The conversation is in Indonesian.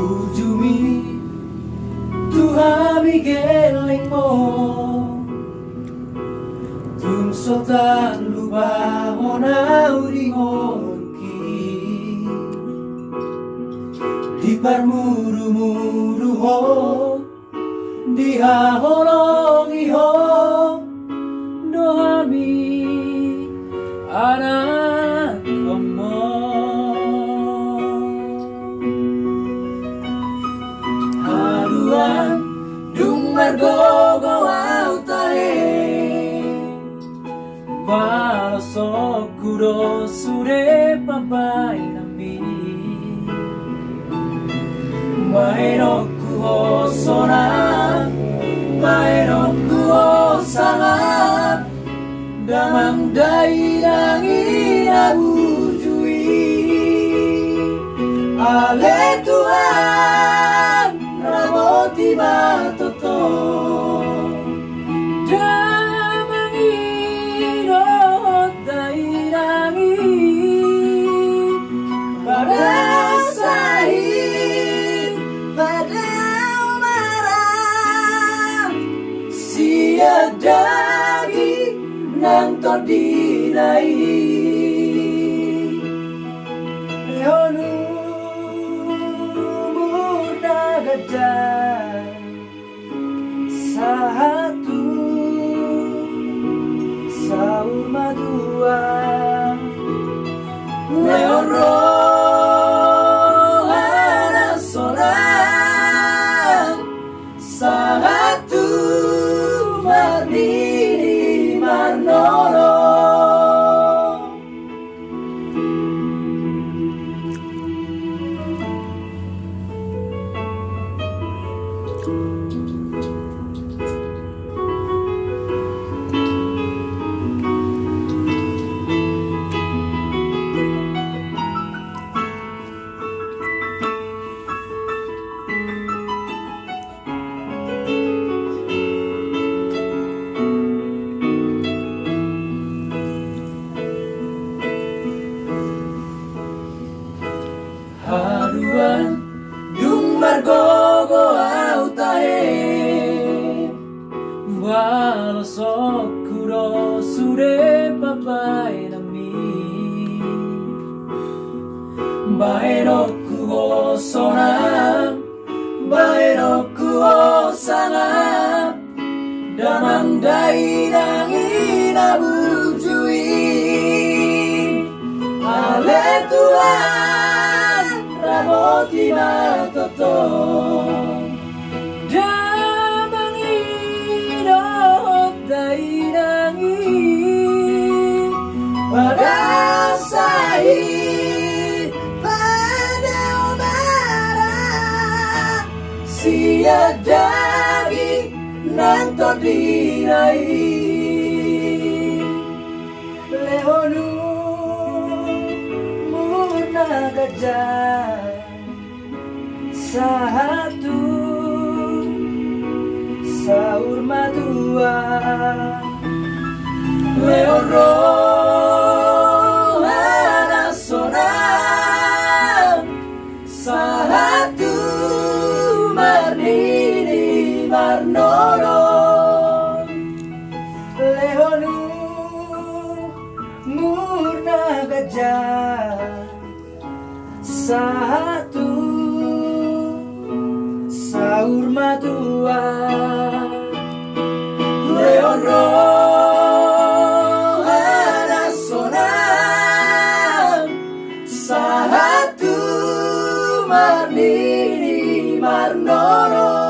Ujumi Tuhan migeling mo Tun sotan lupa honau di honki Di parmuru-muru ho Di haholong iho Dohami anak kamu Haruan dung margogo autae Balasok kuro sure papai nami Maeroku hosonan Maeroku hosangan Damang dairang inabujui Ale Tuhan Ramoti matoto Damang inot dairangi Pada sahid Pada umaram Siadagi Nang todirai Leonu murna gajah Satu Saur madua Leon rohana solang Satu berdiri Marnono Haruan dung margogo autae Balasok kuro sure papai nami Baeroku hosonan Baeroku hosangan Damang dairang inabujui Ale Tuhan Ramoti matoto Damang inot dairangi Pada sahid Pada umara Siadagi Nang todirai Leonu murna gajah Satu Saur madua Leon rohana sonan Satu berdiri Marnono Leonu murna gajah Satu Saur madua Leon rohana sonan Satu berdiri Marnono